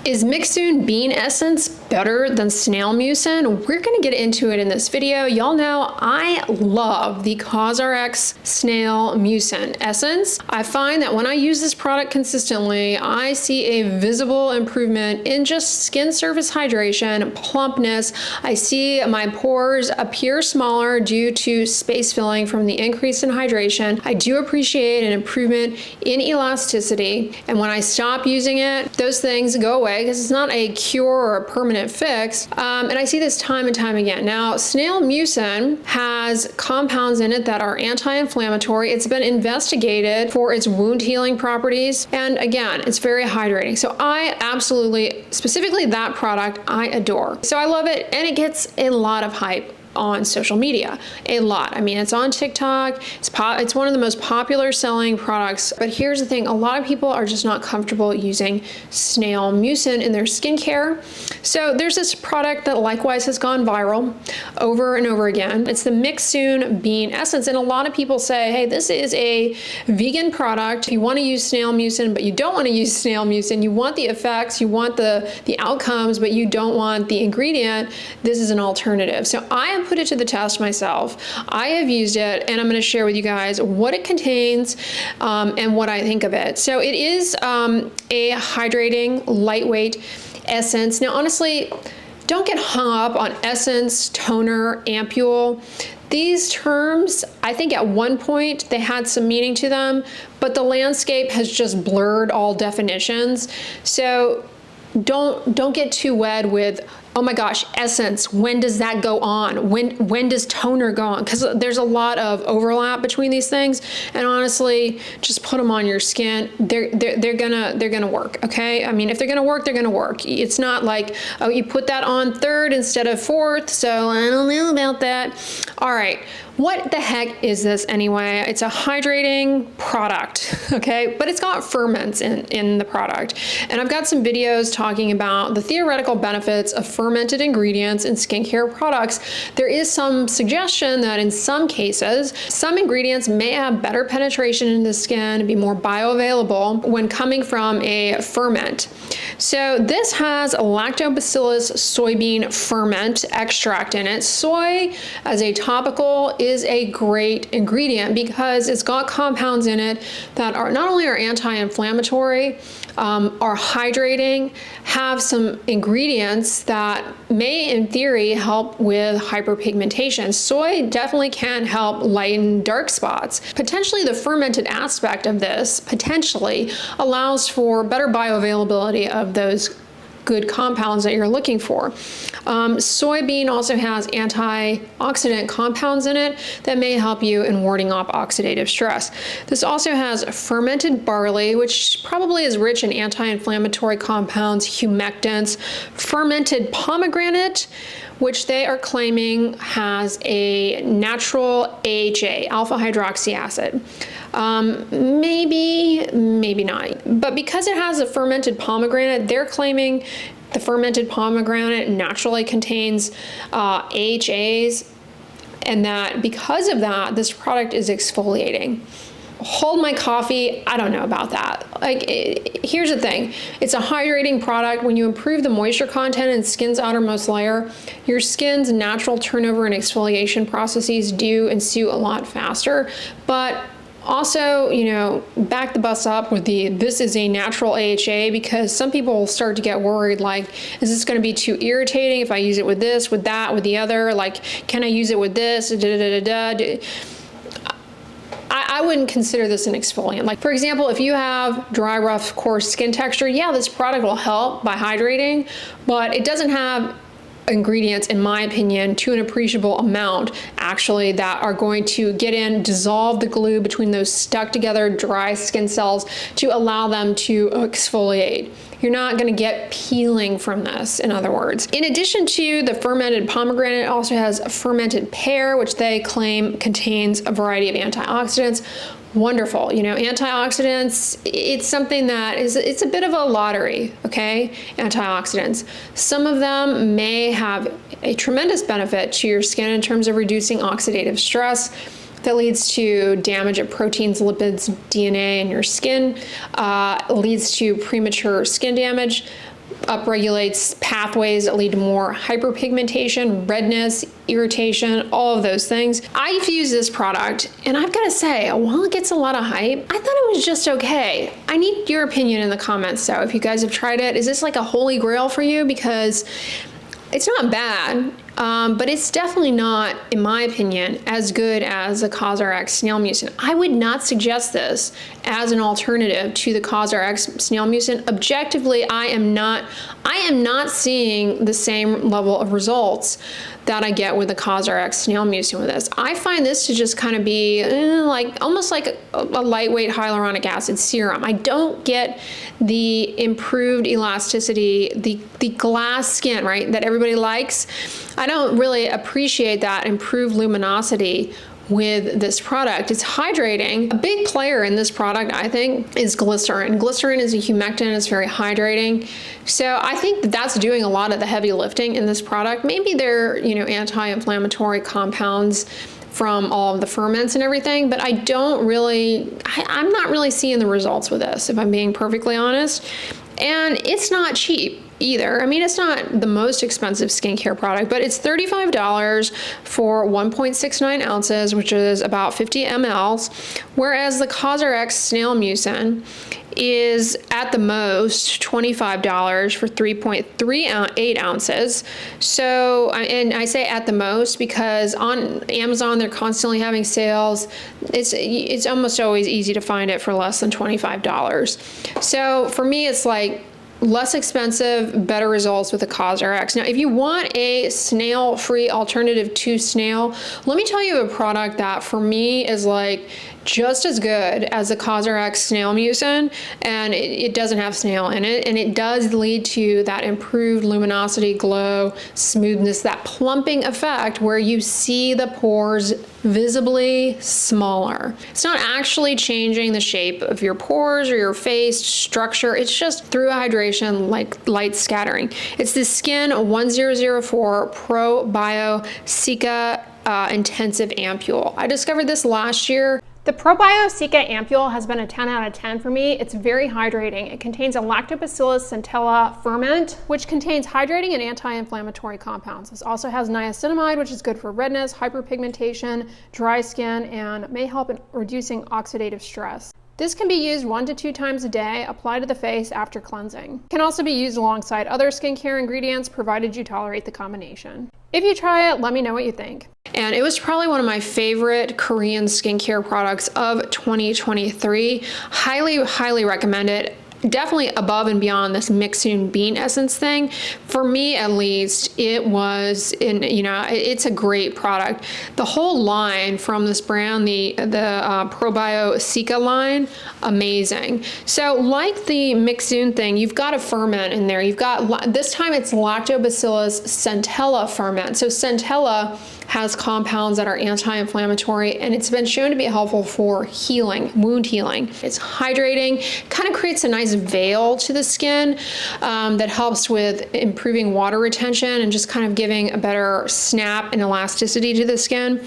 Is Mixon Bean Essence better than Snail Mucin? We're gonna get into it in this video. Y'all know I love the Cosrx Snail Mucin Essence. I find that when I use this product consistently, I see a visible improvement in just skin surface hydration, plumpness. I see my pores appear smaller due to space filling from the increase in hydration. I do appreciate an improvement in elasticity, and when I stop using it, those things go away because it's not a cure or a permanent fix. And I see this time and time again. Now, Snail Mucin has compounds in it that are anti-inflammatory. It's been investigated for its wound healing properties. And again, it's very hydrating. So I absolutely, specifically that product, I adore. So I love it, and it gets a lot of hype on social media, a lot. I mean, it's on TikTok, it's one of the most popular selling products, but here's the thing, a lot of people are just not comfortable using Snail Mucin in their skincare. So there's this product that likewise has gone viral over and over again. It's the Mixon Bean Essence, and a lot of people say, hey, this is a vegan product. You want to use Snail Mucin, but you don't want to use Snail Mucin. You want the effects, you want the outcomes, but you don't want the ingredient. This is an alternative. So I have put it to the test myself. I have used it, and I'm going to share with you guys what it contains and what I think of it. So it is a hydrating, lightweight essence. Now, honestly, don't get hung up on essence, toner, ampule. These terms, I think at one point they had some meaning to them, but the landscape has just blurred all definitions. So don't get too wed with, oh my gosh, essence, when does that go on? When does toner go on? Because there's a lot of overlap between these things, and honestly, just put them on your skin. They're gonna work, okay? I mean, if they're gonna work, they're gonna work. It's not like, oh, you put that on third instead of fourth, so I don't know about that. All right, what the heck is this anyway? It's a hydrating product, okay? But it's got ferments in the product. And I've got some videos talking about the theoretical benefits of fermented ingredients in skincare products. There is some suggestion that in some cases, some ingredients may have better penetration into the skin, be more bioavailable when coming from a ferment. So this has lactobacillus soybean ferment extract in it. Soy as a topical is a great ingredient because it's got compounds in it that are not only are anti-inflammatory, are hydrating, have some ingredients that may in theory help with hyperpigmentation. Soy definitely can help lighten dark spots. Potentially the fermented aspect of this potentially allows for better bioavailability of those good compounds that you're looking for. Soybean also has antioxidant compounds in it that may help you in warding off oxidative stress. This also has fermented barley, which probably is rich in anti-inflammatory compounds, humectants, fermented pomegranate, which they are claiming has a natural AHA, alpha hydroxy acid. Maybe not. But because it has a fermented pomegranate, they're claiming the fermented pomegranate naturally contains AHAs, and that because of that, this product is exfoliating. Hold my coffee, I don't know about that. Here's the thing, it's a hydrating product. When you improve the moisture content in skin's outermost layer, your skin's natural turnover and exfoliation processes do ensue a lot faster. But also, you know, back the bus up with this is a natural AHA, because some people will start to get worried, like, is this going to be too irritating if I use it with this, with that, with the other? Like, can I use it with this? I wouldn't consider this an exfoliant. Like, for example, if you have dry, rough, coarse skin texture, yeah, this product will help by hydrating, but it doesn't have ingredients, in my opinion, to an appreciable amount actually that are going to get in, dissolve the glue between those stuck together dry skin cells to allow them to exfoliate. You're not going to get peeling from this, in other words. In addition to the fermented pomegranate, it also has fermented pear, which they claim contains a variety of antioxidants. Wonderful. You know, antioxidants, it's something that it's a bit of a lottery, okay? Antioxidants. Some of them may have a tremendous benefit to your skin in terms of reducing oxidative stress. that leads to damage of proteins, lipids, DNA in your skin, leads to premature skin damage. upregulates pathways that lead to more hyperpigmentation, redness, irritation, all of those things. I've used this product, and I've got to say, while it gets a lot of hype, I thought it was just okay. I need your opinion in the comments, though. If you guys have tried it, is this like a holy grail for you? Because it's not bad, but it's definitely not, in my opinion, as good as the Cosrx Snail Mucin. I would not suggest this as an alternative to the Cosrx Snail Mucin. Objectively, I am not seeing the same level of results that I get with the Cosrx Snail Mucin with this. I find this to just kind of be almost like a lightweight hyaluronic acid serum. I don't get the improved elasticity, the glass skin, right, that everybody likes. I don't really appreciate that improved luminosity with this product. It's hydrating. A big player in this product, I think, is glycerin. Glycerin is a humectant. It's very hydrating. So I think that's doing a lot of the heavy lifting in this product. Maybe they're, anti-inflammatory compounds from all of the ferments and everything, but I'm not really seeing the results with this, if I'm being perfectly honest. And it's not cheap either. I mean, it's not the most expensive skincare product, but it's $35 for 1.69 ounces, which is about 50 mLs, whereas the Cosrx Snail Mucin is at the most $25 for 3.38 ounces. So, and I say at the most because on Amazon, they're constantly having sales. It's almost always easy to find it for less than $25. So for me, it's like less expensive, better results with the Cosrx. Now, if you want a snail-free alternative to snail, let me tell you a product that for me is like just as good as the Cosrx Snail Mucin, and it doesn't have snail in it, and it does lead to that improved luminosity, glow, smoothness, that plumping effect where you see the pores visibly smaller. It's not actually changing the shape of your pores or your face structure. It's just through hydration, like light scattering. It's the Skin 1004 Pro Bio Cica Intensive Ampule. I discovered this last year. The Probio Cica Ampule has been a 10 out of 10 for me. It's very hydrating. It contains a Lactobacillus centella ferment, which contains hydrating and anti-inflammatory compounds. This also has niacinamide, which is good for redness, hyperpigmentation, dry skin, and may help in reducing oxidative stress. This can be used 1 to 2 times a day, applied to the face after cleansing. It can also be used alongside other skincare ingredients, provided you tolerate the combination. If you try it, let me know what you think. And it was probably one of my favorite Korean skincare products of 2023. Highly, highly recommend it. Definitely above and beyond this Mixon Bean essence thing. For me, at least, it was it's a great product. The whole line from this brand, the Probio Cica line, amazing. So like the Mixsoon thing, you've got a ferment in there. You've got, this time it's Lactobacillus centella ferment. So centella has compounds that are anti-inflammatory, and it's been shown to be helpful for healing, wound healing. It's hydrating, kind of creates a nice veil to the skin that helps with improving water retention and just kind of giving a better snap and elasticity to the skin.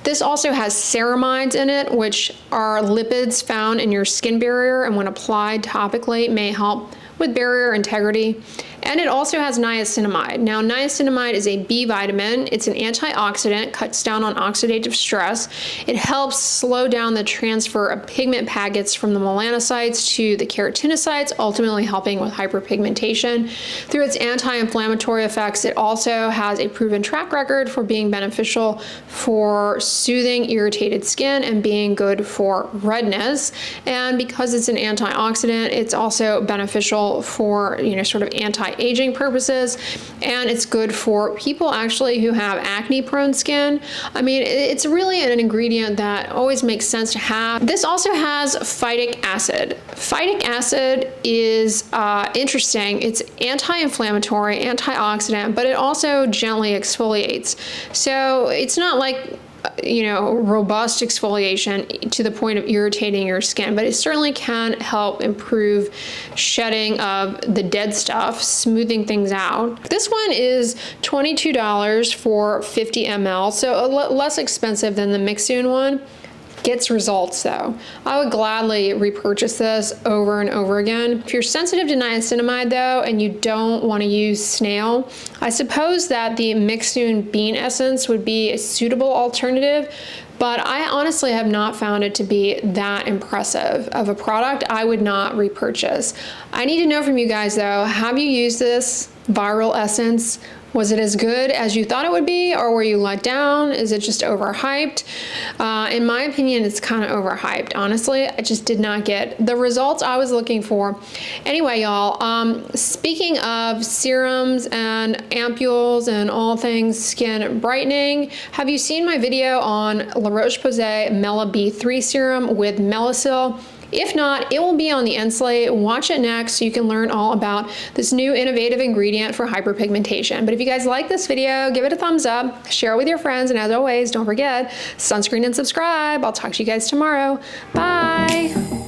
This also has ceramides in it, which are lipids found in your skin barrier, and when applied topically may help with barrier integrity. And it also has niacinamide. Now, niacinamide is a B vitamin. It's an antioxidant, cuts down on oxidative stress. It helps slow down the transfer of pigment packets from the melanocytes to the keratinocytes, ultimately helping with hyperpigmentation. Through its anti-inflammatory effects, it also has a proven track record for being beneficial for soothing irritated skin and being good for redness. And because it's an antioxidant, it's also beneficial for, sort of anti-aging purposes, and it's good for people actually who have acne-prone skin. I mean, it's really an ingredient that always makes sense to have. This also has phytic acid. Phytic acid is interesting. It's anti-inflammatory, antioxidant, but it also gently exfoliates. So it's not like robust exfoliation to the point of irritating your skin, but it certainly can help improve shedding of the dead stuff, smoothing things out. This one is $22 for 50 ml, so less expensive than the Mixsoon one. Gets results though. I would gladly repurchase this over and over again. If you're sensitive to niacinamide though, and you don't want to use snail, I suppose that the Mixon Bean essence would be a suitable alternative, but I honestly have not found it to be that impressive of a product. I would not repurchase. I need to know from you guys though, have you used this viral essence? Was it as good as you thought it would be, or were you let down? Is it just overhyped? In my opinion, it's kind of overhyped. Honestly, I just did not get the results I was looking for. Anyway, y'all, speaking of serums and ampules and all things skin brightening, have you seen my video on La Roche-Posay Mela B3 serum with Melasil? If not, it will be on the end slate. Watch it next so you can learn all about this new innovative ingredient for hyperpigmentation. But if you guys like this video, give it a thumbs up, share it with your friends, and as always, don't forget, sunscreen and subscribe. I'll talk to you guys tomorrow. Bye.